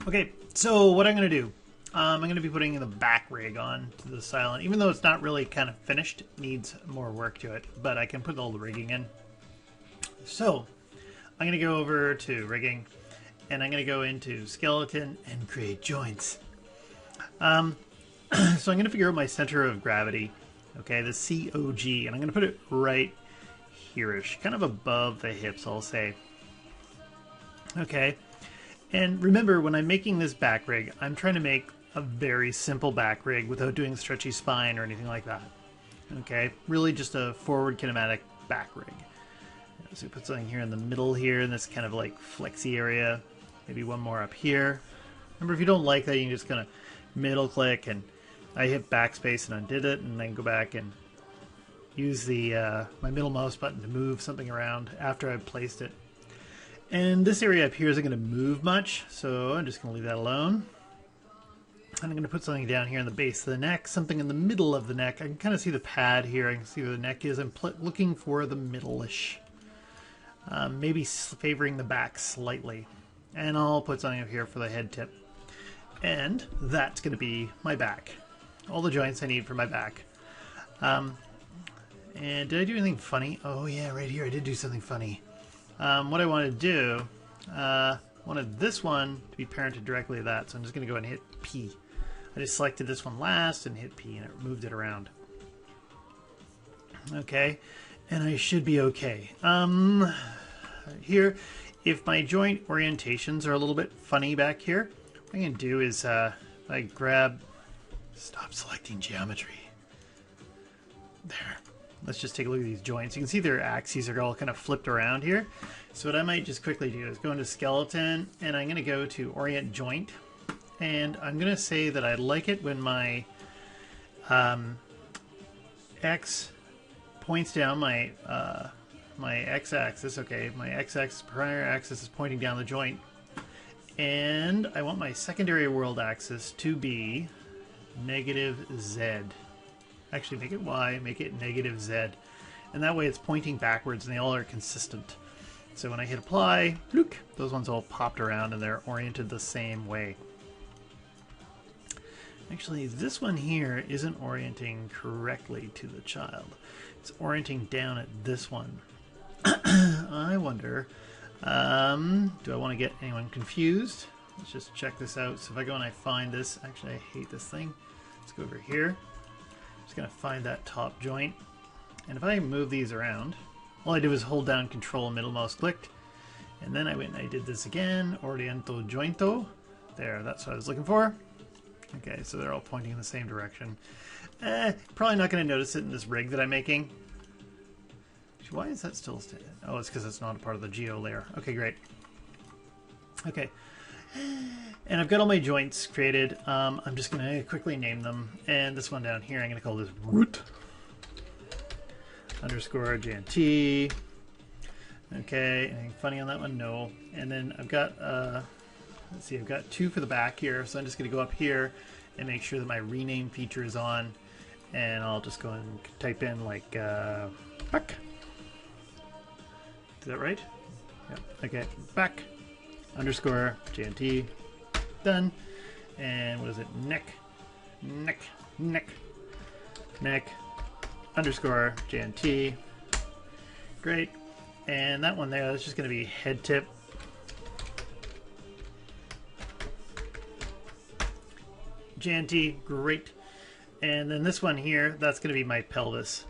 Okay, so what I'm going to do, I'm going to be putting the back rig on to the Cylon. Even though it's not really kind of finished, it needs more work to it, but I can put all the rigging in. So I'm going to go over to rigging, and I'm going to go into skeleton and create joints. So I'm going to figure out my center of gravity, okay, the COG, and I'm going to put it right here-ish, kind of above the hips, I'll say. Okay. And remember, when I'm making this back rig, I'm trying to make a very simple back rig without doing stretchy spine or anything like that. Okay, really just a forward kinematic back rig. So we put something here in the middle here in this kind of like flexy area. Maybe one more up here. Remember, if you don't like that, you can just kind of middle click, and I hit backspace and undid it, and then go back and use the my middle mouse button to move something around after I've placed it. And this area up here isn't going to move much, so I'm just going to leave that alone. And I'm going to put something down here in the base of the neck, something in the middle of the neck. I can kind of see the pad here. I can see where the neck is. I'm looking for the middle-ish. Maybe favoring the back slightly. And I'll put something up here for the head tip. And that's going to be my back. All the joints I need for my back. And did I do anything funny? Oh yeah, right here I did do something funny. What I want to do, wanted this one to be parented directly to that, so I'm just going to go and hit P. I just selected this one last and hit P, and it moved it around. Okay, and I should be okay. Here, if my joint orientations are a little bit funny back here, what I'm going to do is I grab, stop selecting geometry. There. Let's just take a look at these joints. You can see their axes are all kind of flipped around here. So what I might just quickly do is go into skeleton, and I'm going to go to orient joint, and I'm going to say that I like it when my X points down my my x-axis. Okay, my x-axis, primary axis is pointing down the joint, and I want my secondary world axis to be negative Z. Actually, make it Y, make it negative Z. And that way it's pointing backwards and they all are consistent. So when I hit apply, look, those ones all popped around and they're oriented the same way. Actually, this one here isn't orienting correctly to the child. It's orienting down at this one. I wonder, do I want to get anyone confused? Let's just check this out. So if I go and I find this, actually I hate this thing. Let's go over here. Just going to find that top joint, and if I move these around, all I did was hold down control and middle mouse clicked, and then I went and I did this again, oriento jointo. There, that's what I was looking for. Okay, so they're all pointing in the same direction. Probably not going to notice it in this rig that I'm making. Why is that still standing? Oh, it's because it's not a part of the geo layer. Okay, great. Okay. And I've got all my joints created. I'm just going to quickly name them. And this one down here, I'm going to call this root underscore JNT. Okay, anything funny on that one? No. And then I've got, let's see, I've got 2 for the back here. So I'm just going to go up here and make sure that my rename feature is on. And I'll just go and type in like, back. Is that right? Yep. Okay, back. Underscore JNT, done. And what is it? Neck, underscore JNT. Great. And that one there, that's just going to be head tip. JNT, great. And then this one here, that's going to be my pelvis.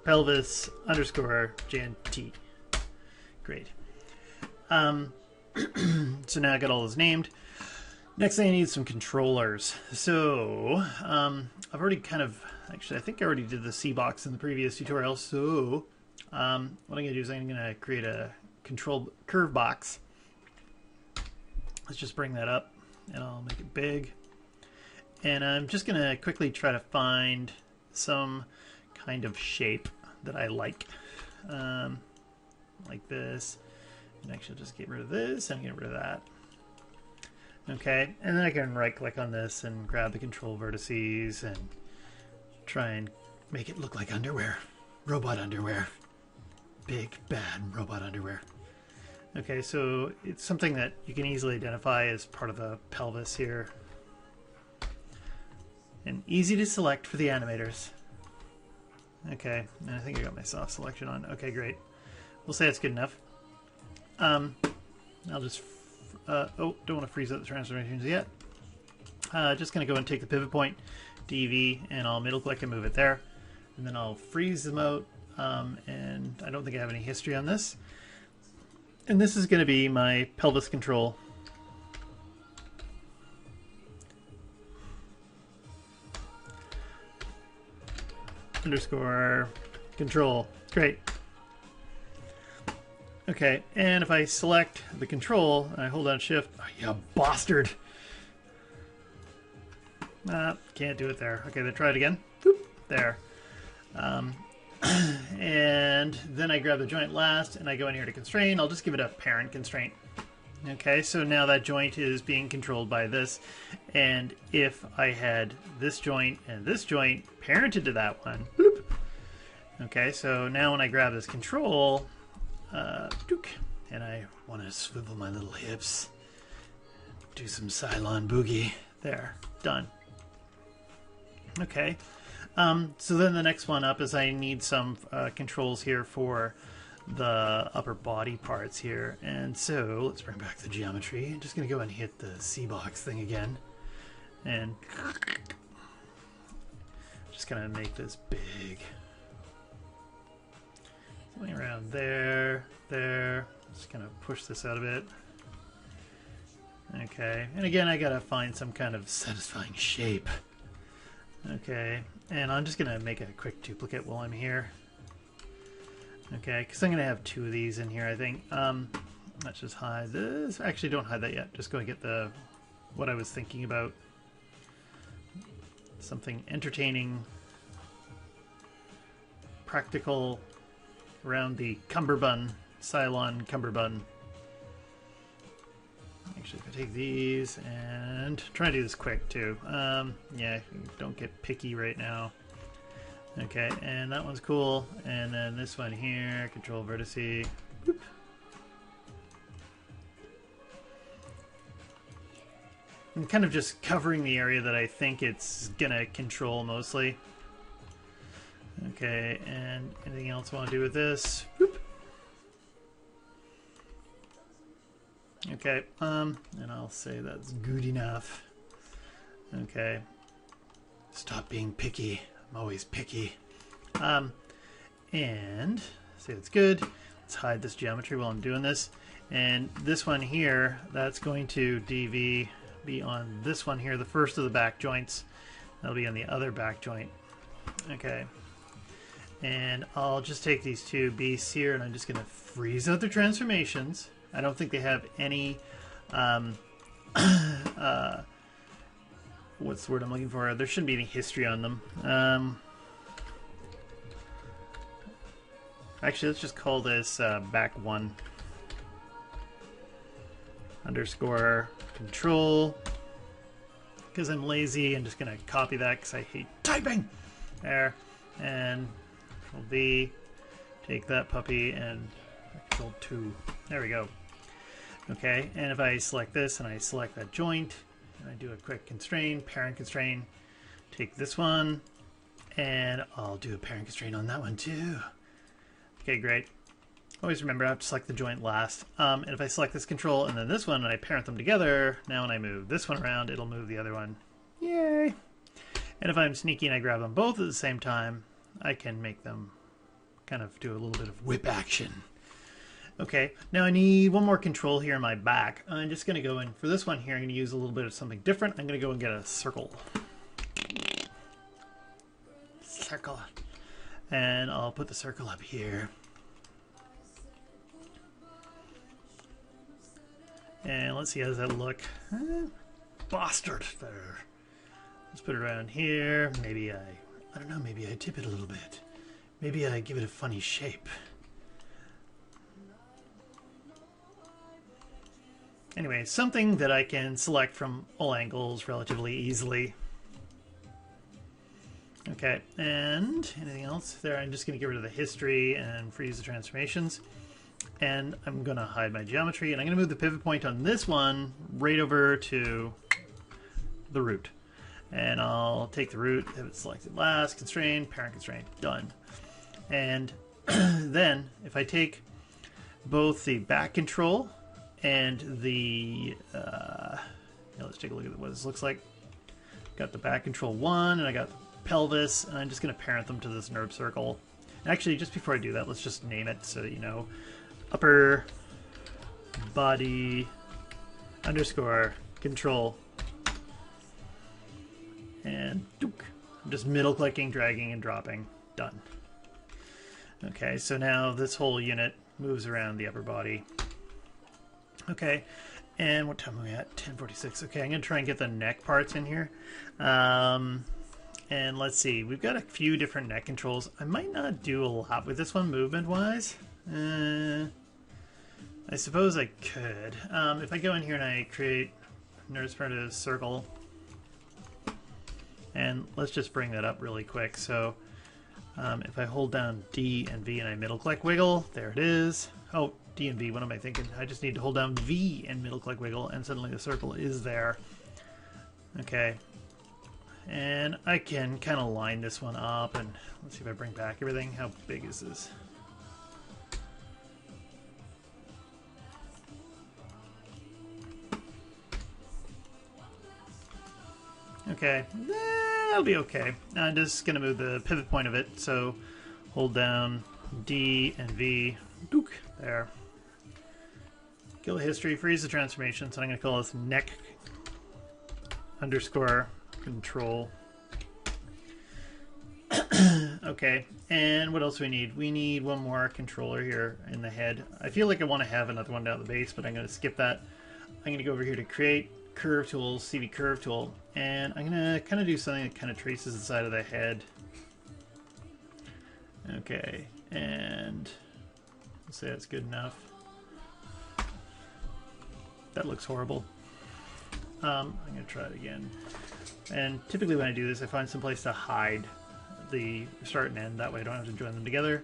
Pelvis underscore JNT. Great. So now I got all those named. Next thing I need some controllers. So I've already kind of, actually I think I already did the C box in the previous tutorial. So what I'm going to do is I'm going to create a control curve box. Let's just bring that up and I'll make it big. And I'm just going to quickly try to find some kind of shape that I like this. And actually just get rid of this and get rid of that. Okay, and then I can right click on this and grab the control vertices and try and make it look like underwear. Robot underwear. Big bad robot underwear. Okay, so it's something that you can easily identify as part of the pelvis here. And easy to select for the animators. Okay, and I think I got my soft selection on. Okay, great. We'll say it's good enough. I'll just... oh, don't want to freeze out the transformations yet. Just going to go and take the pivot point, DV, and I'll middle click and move it there. And then I'll freeze them out. And I don't think I have any history on this. And this is going to be my pelvis control. Underscore control. Great. Okay, and if I select the control and I hold down shift, oh, you bastard. Can't do it there. Okay, then try it again. Boop, there. And then I grab the joint last and I go in here to constrain. I'll just give it a parent constraint. Okay, so now that joint is being controlled by this. And if I had this joint and this joint parented to that one, bloop. Okay, so now when I grab this control, and I want to swivel my little hips, do some Cylon boogie. There, done. Okay, so then the next one up is I need some controls here for the upper body parts here. And so let's bring back the geometry. I'm just going to go and hit the C-box thing again. And just going to make this big. Something around there, there. Just going to push this out a bit. Okay, and again I got to find some kind of satisfying shape. Okay, and I'm just going to make a quick duplicate while I'm here. Okay, because I'm going to have two of these in here, I think. Let's just hide this. Actually, don't hide that yet. Just go and get the what I was thinking about. Something entertaining, practical around the cummerbund, Cylon cummerbund. Actually, if I take these and try to do this quick too. Yeah, don't get picky right now. Okay, and that one's cool. And then this one here, control vertice. Boop. I'm kind of just covering the area that I think it's gonna control mostly. Okay, and anything else I want to do with this? Boop. Okay, and I'll say that's good enough. Okay. Stop being picky. I'm always picky. And say that's good. Let's hide this geometry while I'm doing this. And this one here, that's going to DV be on this one here, the first of the back joints. That'll be on the other back joint. Okay. And I'll just take these two beasts here and I'm just going to freeze out their transformations. I don't think they have any, what's the word I'm looking for? There shouldn't be any history on them. Actually, let's just call this back one underscore control. Because I'm lazy, I'm just going to copy that because I hate typing. There. And Control V. Take that puppy and Control 2. There we go. Okay, and if I select this and I select that joint, and I do a quick constrain, parent constrain, take this one, and I'll do a parent constrain on that one too. Okay, great. Always remember I have to select the joint last. And if I select this control and then this one and I parent them together, now when I move this one around, it'll move the other one. Yay! And if I'm sneaky and I grab them both at the same time, I can make them kind of do a little bit of whip action. Okay, now I need one more control here in my back. I'm just going to go in, for this one here, I'm going to use a little bit of something different. I'm going to go and get a circle. Circle. And I'll put the circle up here. And let's see, how does that look? Bastard there. Let's put it around here. Maybe I don't know, maybe I tip it a little bit. Maybe I give it a funny shape. Anyway, something that I can select from all angles relatively easily. Okay, and anything else there? I'm just going to get rid of the history and freeze the transformations. and I'm going to hide my geometry, and I'm going to move the pivot point on this one right over to the root. And I'll take the root, have it selected last, constraint, parent constraint, done. And then if I take both the back control and the, let's take a look at what this looks like. Got the back control 1, and I got the pelvis, and I'm just going to parent them to this nerd circle. And actually, just before I do that, let's just name it so that you know. Upper body underscore control. And dook. I'm just middle clicking, dragging, and dropping. Done. Okay, so now this whole unit moves around the upper body. Okay, and what time are we at? 10:46. Okay, I'm going to try and get the neck parts in here. And let's see, we've got a few different neck controls. I might not do a lot with this one movement-wise. I suppose I could. If I go in here and I create nerd primitive circle, and let's just bring that up really quick. So if I hold down D and V and I middle click wiggle, there it is. Oh, D and V, what am I thinking? I just need to hold down V and middle click wiggle, and suddenly the circle is there. Okay. And I can kind of line this one up, and let's see if I bring back everything. How big is this? Okay, that'll be okay. I'm just going to move the pivot point of it, so hold down D and V. Dook, there. Kill the history, freeze the transformation, so I'm going to call this neck underscore control. Okay, and what else do we need? We need one more controller here in the head. I feel like I want to have another one down the base, but I'm going to skip that. I'm going to go over here to create curve tools, CV curve tool, and I'm going to kind of do something that kind of traces the side of the head. Okay, and let's say that's good enough. That looks horrible. I'm going to try it again. And typically when I do this, I find some place to hide the start and end. That way I don't have to join them together.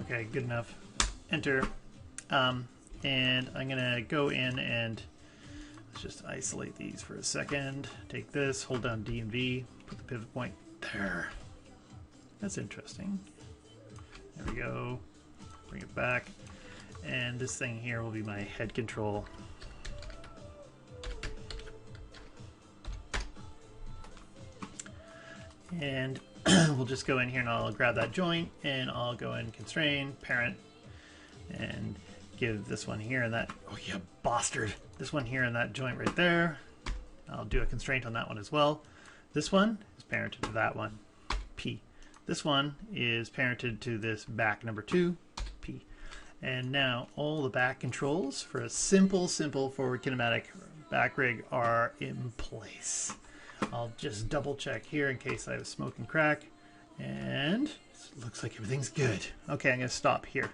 Okay, good enough. Enter. And I'm going to go in and let's just isolate these for a second. Take this, hold down D and V, put the pivot point there. That's interesting. There we go. Bring it back. And this thing here will be my head control. And we'll just go in here and I'll grab that joint and I'll go in constrain, parent, and give this one here and that, oh yeah, bastard, this one here and that joint right there. I'll do a constraint on that one as well. This one is parented to that one, P. This one is parented to this back number 2, P. And now all the back controls for a simple forward kinematic back rig are in place. I'll just double check here in case I have smoke and crack, and it looks like everything's good. Okay, I'm going to stop here.